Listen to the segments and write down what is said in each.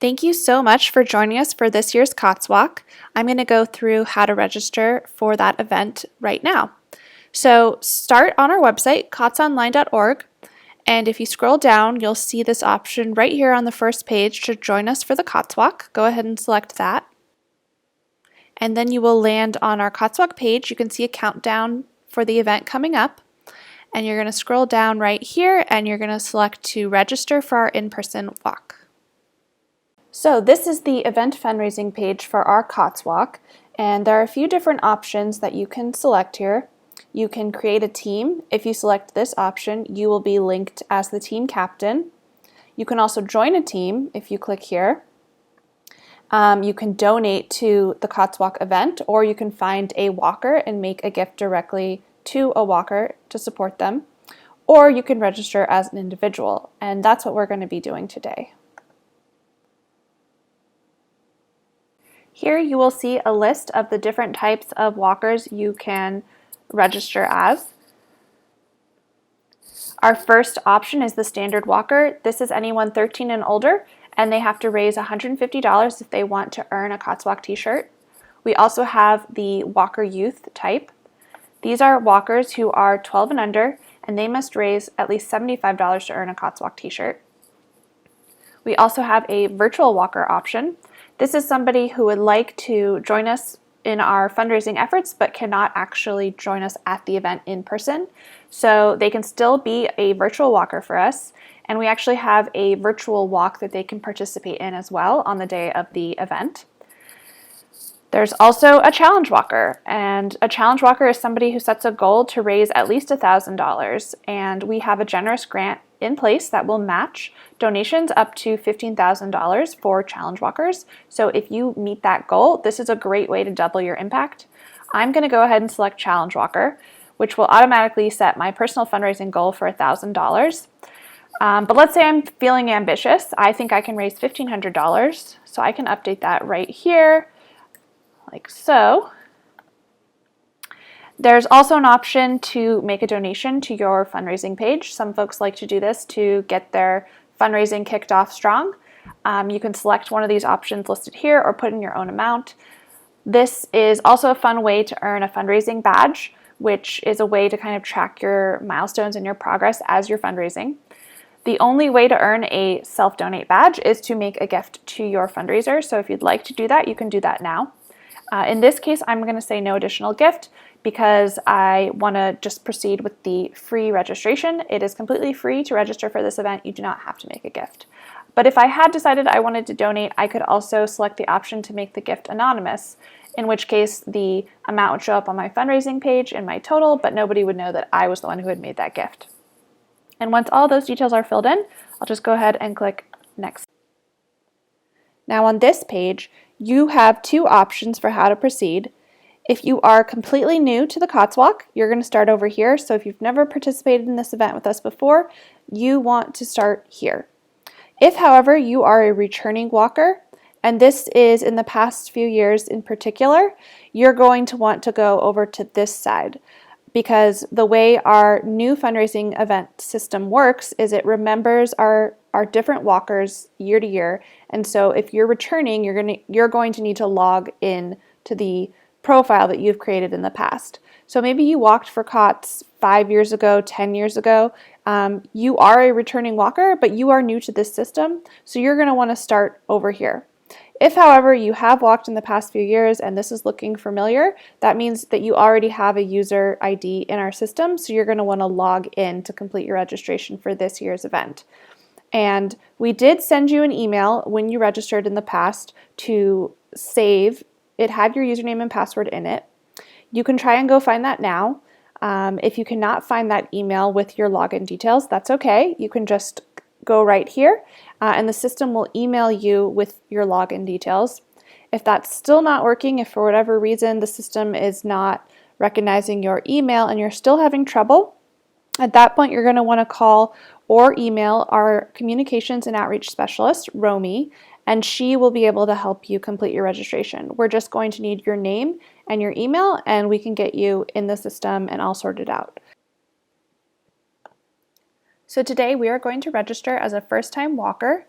Thank you so much for joining us for this year's COTS Walk. I'm going to go through how to register for that event right now. So start on our website, cotsonline.org, and if you scroll down, you'll see this option right here on the first page to join us for the COTS Walk. Go ahead and select that. And then you will land on our COTS Walk page. You can see a countdown for the event coming up. And you're going to scroll down right here and you're going to select to register for our in-person walk. So this is the event fundraising page for our COTS Walk, and there are a few different options that you can select here. You can create a team. If you select this option, you will be linked as the team captain. You can also join a team if you click here. You can donate to the COTS Walk event, or you can find a walker and make a gift directly to a walker to support them, or you can register as an individual, and that's what we're going to be doing today. Here you will see a list of the different types of walkers you can register as. Our first option is the standard walker. This is anyone 13 and older, and they have to raise $150 if they want to earn a COTS Walk t-shirt. We also have the walker youth type. These are walkers who are 12 and under, and they must raise at least $75 to earn a COTS Walk t-shirt. We also have a virtual walker option. This is somebody who would like to join us in our fundraising efforts but cannot actually join us at the event in person. So they can still be a virtual walker for us, and we actually have a virtual walk that they can participate in as well on the day of the event. There's also a challenge walker, and a challenge walker is somebody who sets a goal to raise at least $1,000, and we have a generous grant in place that will match donations up to $15,000 for challenge walkers. So if you meet that goal, this is a great way to double your impact. I'm going to go ahead and select challenge walker, which will automatically set my personal fundraising goal for $1,000. But let's say I'm feeling ambitious. I think I can raise $1,500, so I can update that right here, like so. There's also an option to make a donation to your fundraising page. Some folks like to do this to get their fundraising kicked off strong. You can select one of these options listed here or put in your own amount. This is also a fun way to earn a fundraising badge, which is a way to kind of track your milestones and your progress as you're fundraising. The only way to earn a self-donate badge is to make a gift to your fundraiser. So if you'd like to do that, you can do that now. In this case, I'm going to say no additional gift because I want to just proceed with the free registration. It is completely free to register for this event. You do not have to make a gift. But if I had decided I wanted to donate, I could also select the option to make the gift anonymous, in which case the amount would show up on my fundraising page in my total, but nobody would know that I was the one who had made that gift. And once all those details are filled in, I'll just go ahead and click Next. Now on this page, you have two options for how to proceed. If you are completely new to the COTS Walk, you're going to start over here. So if you've never participated in this event with us before, you want to start here. If, however, you are a returning walker, and this is in the past few years in particular, you're going to want to go over to this side, because the way our new fundraising event system works is it remembers our different walkers year to year. And so if you're returning, you're going to need to log in to the profile that you've created in the past. So maybe you walked for COTS 5 years ago, 10 years ago. You are a returning walker, but you are new to this system. So you're going to want to start over here. If, however, you have walked in the past few years and this is looking familiar, that means that you already have a user ID in our system, so you're going to want to log in to complete your registration for this year's event. And we did send you an email when you registered in the past to save. It had your username and password in it. You can try and go find that now. If you cannot find that email with your login details, that's okay. You can just go right here and the system will email you with your login details. If that's still not working, if for whatever reason the system is not recognizing your email and you're still having trouble, at that point you're going to want to call or email our communications and outreach specialist, Romy, and she will be able to help you complete your registration. We're just going to need your name and your email, and we can get you in the system and all sorted out. So today we are going to register as a first-time walker.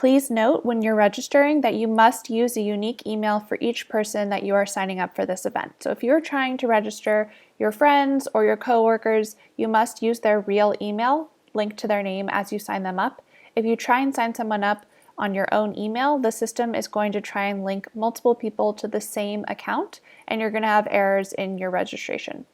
Please note when you're registering that you must use a unique email for each person that you are signing up for this event. So if you're trying to register your friends or your coworkers, you must use their real email linked to their name as you sign them up. If you try and sign someone up on your own email, the system is going to try and link multiple people to the same account, and you're going to have errors in your registration.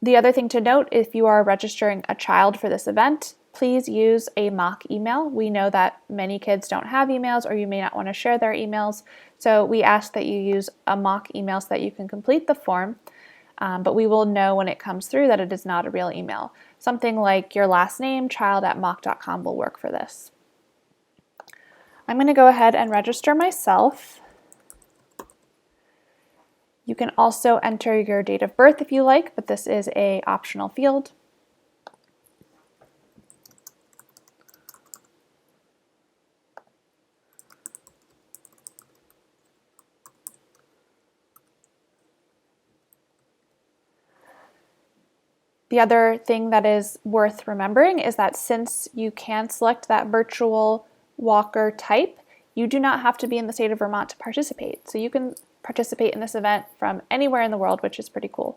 The other thing to note, if you are registering a child for this event, please use a mock email. We know that many kids don't have emails, or you may not want to share their emails, so we ask that you use a mock email so that you can complete the form, but we will know when it comes through that it is not a real email. Something like your last name, child@mock.com will work for this. I'm going to go ahead and register myself. You can also enter your date of birth if you like, but this is an optional field. The other thing that is worth remembering is that since you can select that virtual walker type, you do not have to be in the state of Vermont to participate. So you can participate in this event from anywhere in the world, which is pretty cool.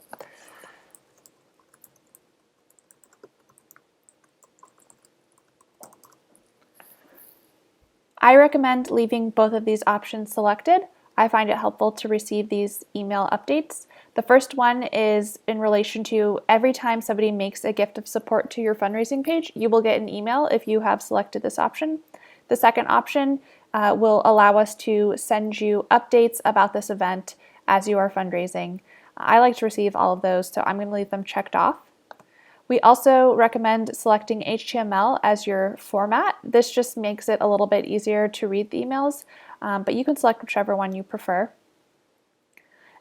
I recommend leaving both of these options selected. I find it helpful to receive these email updates. The first one is in relation to every time somebody makes a gift of support to your fundraising page, you will get an email if you have selected this option. The second option will allow us to send you updates about this event as you are fundraising. I like to receive all of those, so I'm going to leave them checked off. We also recommend selecting HTML as your format. This just makes it a little bit easier to read the emails, but you can select whichever one you prefer.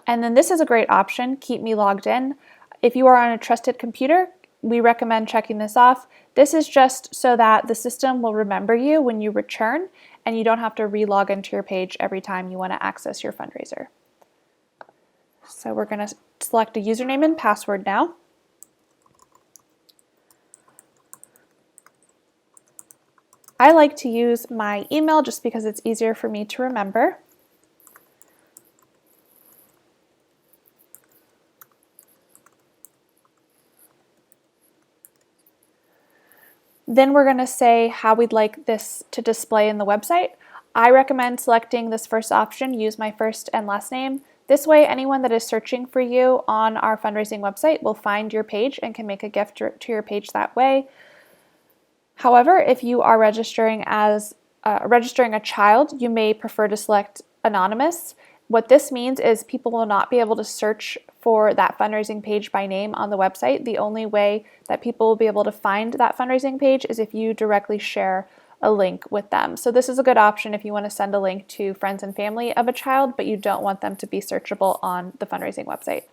And then this is a great option, Keep Me Logged In. If you are on a trusted computer, we recommend checking this off. This is just so that the system will remember you when you return and you don't have to re-log into your page every time you want to access your fundraiser. So we're going to select a username and password now. I like to use my email just because it's easier for me to remember. Then we're going to say how we'd like this to display in the website. I recommend selecting this first option, use my first and last name. This way, anyone that is searching for you on our fundraising website will find your page and can make a gift to your page that way. However, if you are registering a child, you may prefer to select anonymous. What this means is people will not be able to search for that fundraising page by name on the website. The only way that people will be able to find that fundraising page is if you directly share a link with them. So this is a good option if you want to send a link to friends and family of a child, but you don't want them to be searchable on the fundraising website.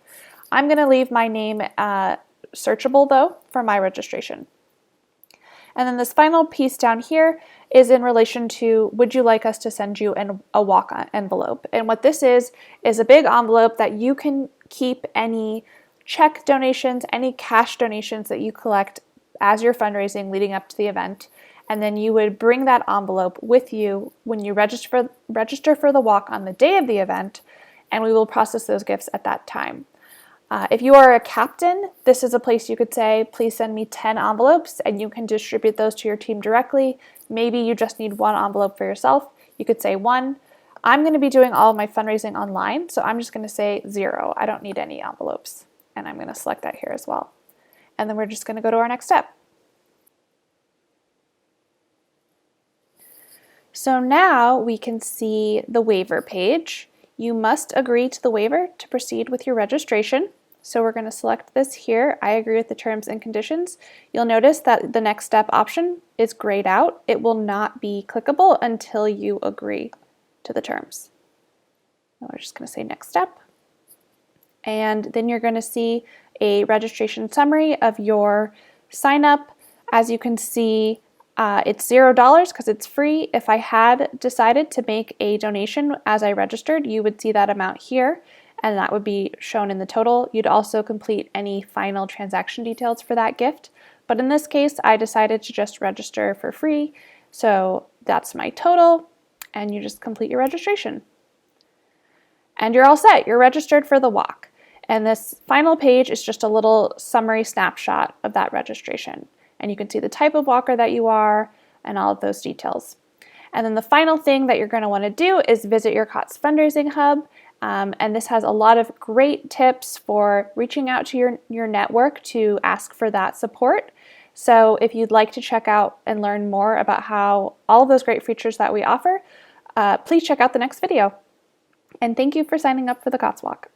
I'm going to leave my name searchable though for my registration. And then this final piece down here is in relation to, would you like us to send you a walk envelope? And what this is a big envelope that you can keep any check donations, any cash donations that you collect as you're fundraising leading up to the event. And then you would bring that envelope with you when you register for the walk on the day of the event, and we will process those gifts at that time. If you are a captain, this is a place you could say, please send me 10 envelopes, and you can distribute those to your team directly. Maybe you just need one envelope for yourself. You could say 1. I'm going to be doing all of my fundraising online, so I'm just going to say 0. I don't need any envelopes, and I'm going to select that here as well. And then we're just going to go to our next step. So now we can see the waiver page. You must agree to the waiver to proceed with your registration. So we're going to select this here. I agree with the terms and conditions. You'll notice that the next step option is grayed out. It will not be clickable until you agree to the terms. Now we're just going to say next step. And then you're going to see a registration summary of your sign up. As you can see, it's $0 because it's free. If I had decided to make a donation as I registered, you would see that amount here, and that would be shown in the total. You'd also complete any final transaction details for that gift. But in this case, I decided to just register for free. So That's my total, and you just complete your registration. And you're all set. You're registered for the walk. And this final page is just a little summary snapshot of that registration. And you can see the type of walker that you are and all of those details. And then the final thing that you're going to want to do is visit your COTS Fundraising Hub. And this has a lot of great tips for reaching out to your network to ask for that support. So if you'd like to check out and learn more about how all of those great features that we offer, please check out the next video. And thank you for signing up for the COTS Walk.